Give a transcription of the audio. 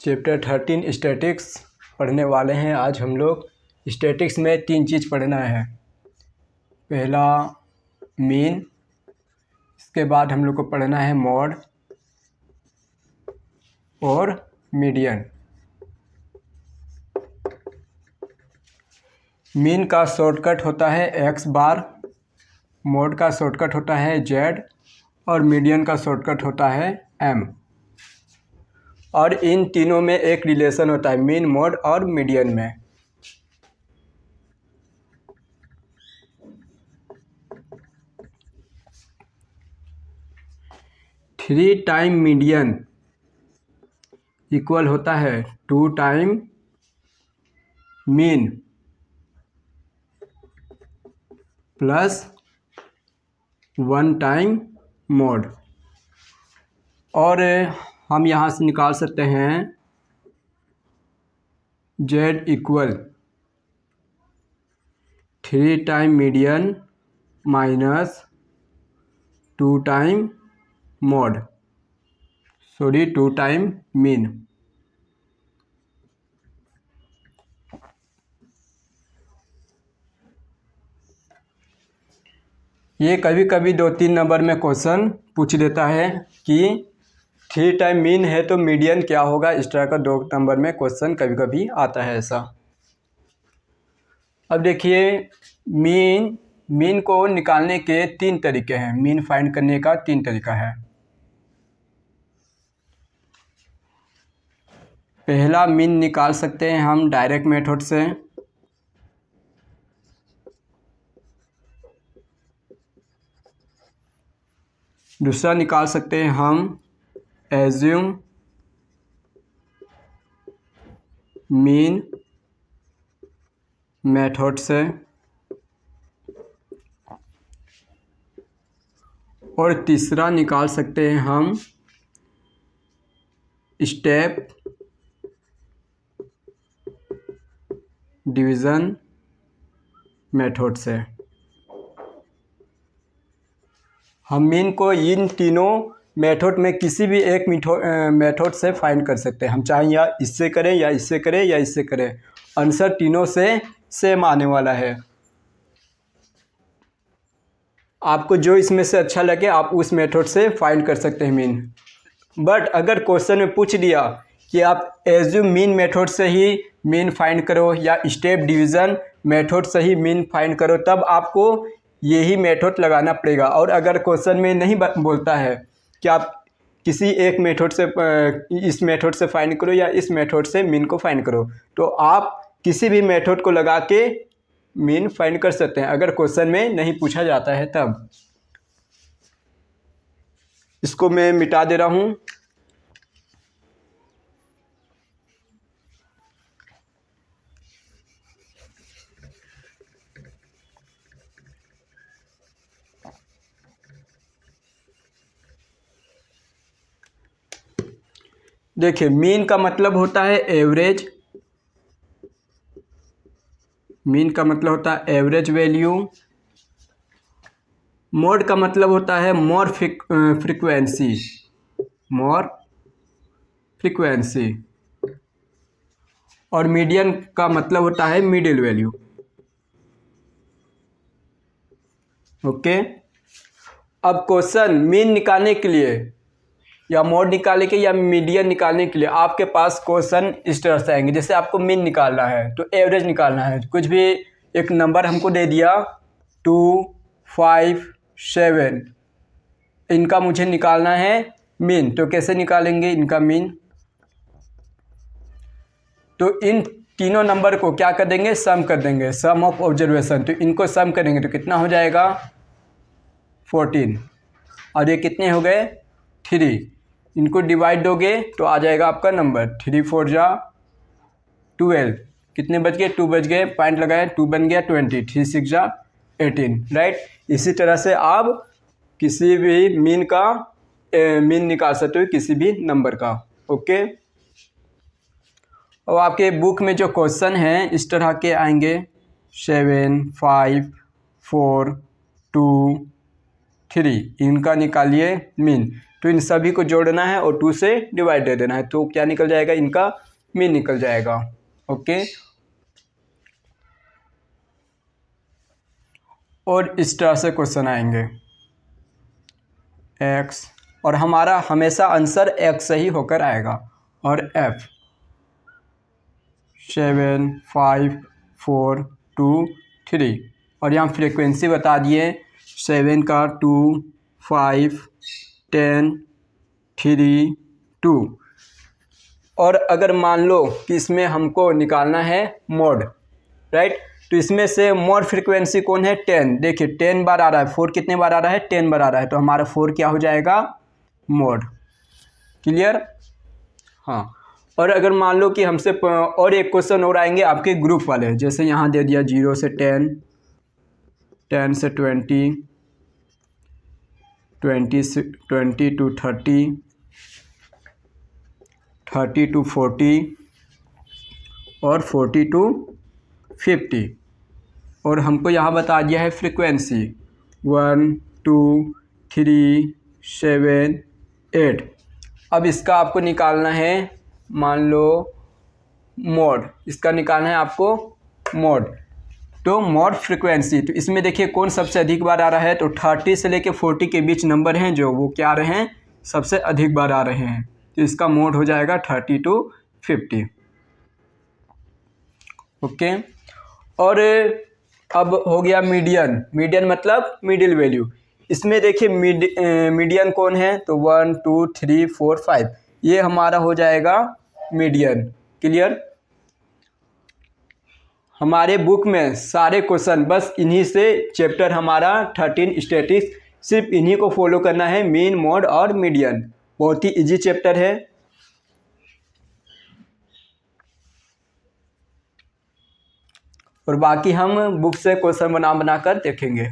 Chapter 13 statics पढ़ने वाले हैं। आज हम लोग स्टैटिक्स में 3 चीज़ पढ़ना है। पहला मीन, इसके बाद हम लोग को पढ़ना है मॉड और मीडियन। मीन का शॉर्टकट होता है एक्स बार, मॉड का शॉर्टकट होता है जेड और मीडियन का शॉर्टकट होता है एम। और इन तीनों में एक रिलेशन होता है मीन, मॉड और मीडियन में। थ्री टाइम मीडियन इक्वल होता है 2 time mean plus 1 time mod. और हम यहाँ से निकाल सकते हैं z equal 3 time median minus 2 time mod, 2 time mean. ये कभी कभी 2-3 नंबर में क्वेश्चन पूछ देता है कि 3 टाइम मीन है तो मीडियन क्या होगा। इस तरह का 2 नंबर में क्वेश्चन कभी कभी आता है ऐसा। अब देखिए, मीन को निकालने के 3 तरीके हैं। मीन फाइंड करने का 3 तरीका है। पहला मीन निकाल सकते हैं हम डायरेक्ट मेथड से। दूसरा निकाल सकते हैं हम एज्यूम मीन मेथड से। और तीसरा निकाल सकते हैं हम स्टेप डिवीज़न मेथड से। हम मीन को इन तीनों मेथड में किसी भी एक मेथड से फाइंड कर सकते हैं। हम चाहें या इससे करें या इससे करें या इससे करें, आंसर तीनों से सेम आने वाला है। आपको जो इसमें से अच्छा लगे आप उस मेथड से फाइंड कर सकते हैं मीन। बट अगर क्वेश्चन में पूछ दिया कि आप एज्यूम मीन मेथड से ही मीन फाइंड करो या स्टेप डिवीज़न मेथड से ही मीन फाइंड करो, तब आपको यही मेथड लगाना पड़ेगा। और अगर क्वेश्चन में नहीं बोलता है कि आप किसी एक मेथड से इस मेथड से फाइंड करो या इस मेथड से मीन को फाइंड करो, तो आप किसी भी मेथड को लगा के मीन फाइंड कर सकते हैं अगर क्वेश्चन में नहीं पूछा जाता है तब। इसको मैं मिटा दे रहा हूँ। देखिए, मीन का मतलब होता है एवरेज। मीन का मतलब होता है एवरेज वैल्यू। मॉड का मतलब होता है मोर फ्रीक्वेंसी। मोर फ्रीक्वेंसी। और मीडियन का मतलब होता है मिडिल वैल्यू। ओके। अब क्वेश्चन मीन निकालने के लिए या मॉड निकालने के या मीडियन निकालने के लिए आपके पास क्वेश्चन इस तरह से आएंगे। जैसे आपको मीन निकालना है तो एवरेज निकालना है। कुछ भी एक नंबर हमको दे दिया 2, 5, 7, इनका मुझे निकालना है मीन। तो कैसे निकालेंगे इनका मीन? तो इन तीनों नंबर को क्या कर देंगे, सम कर देंगे, सम ऑफ ऑब्जर्वेशन। तो इनको सम करेंगे तो कितना हो जाएगा 14। और ये कितने हो गए 3। इनको डिवाइड दोगे तो आ जाएगा आपका नंबर 3 4 जा 12। कितने बच गए 2 बच गए, पॉइंट लगाए 2 बन गया 20, 3 6 जा 18, राइट। इसी तरह से आप किसी भी मीन निकाल सकते हो किसी भी नंबर का। ओके। और आपके बुक में जो क्वेश्चन हैं इस तरह के आएंगे 7 5 4 2 3, इनका निकालिए मीन। तो इन सभी को जोड़ना है और 2 से डिवाइड दे देना है, तो क्या निकल जाएगा, इनका मीन निकल जाएगा। ओके, और इस तरह से क्वेश्चन आएंगे x, और हमारा हमेशा आंसर x सही होकर आएगा। और f 7 5 4 2 3, और यहाँ फ्रीक्वेंसी बता दिए 7 का 2 5 10 3 2। और अगर मान लो कि इसमें हमको निकालना है मोड, राइट, तो इसमें से मोड फ्रीक्वेंसी कौन है, 10। देखिए 10 बार आ रहा है, 4 कितने बार आ रहा है, 10 बार आ रहा है, तो हमारा 4 क्या हो जाएगा, मोड। क्लियर, हाँ। और अगर मान लो कि हमसे और एक क्वेश्चन और आएंगे आपके ग्रुप वाले, जैसे यहाँ दे दिया 0 से 10, 10 से 20, 20 to 30, 30 to 40 और 40 to 50, और हमको यहाँ बता दिया है फ्रीक्वेंसी 1 2 3 7 8। अब इसका आपको निकालना है, मान लो मोड, इसका निकालना है आपको मोड। तो मोड फ्रीक्वेंसी, तो इसमें देखिए कौन सबसे अधिक बार आ रहा है, तो 30 से लेके 40 के बीच नंबर हैं जो, वो क्या आ रहे हैं, सबसे अधिक बार आ रहे हैं, तो इसका मोड हो जाएगा 30 to 50। ओके, और अब हो गया मीडियन। मीडियन मतलब मिडिल वैल्यू। इसमें देखिए मीडियन कौन है, तो 1 2 3 4 5, ये हमारा हो जाएगा मीडियन। क्लियर, हमारे बुक में सारे क्वेश्चन बस इन्हीं से, चैप्टर हमारा 13 स्टैटिस्टिक्स, सिर्फ इन्हीं को फॉलो करना है, मीन, मोड और मीडियन। बहुत ही इजी चैप्टर है। और बाकी हम बुक से क्वेश्चन बना कर देखेंगे।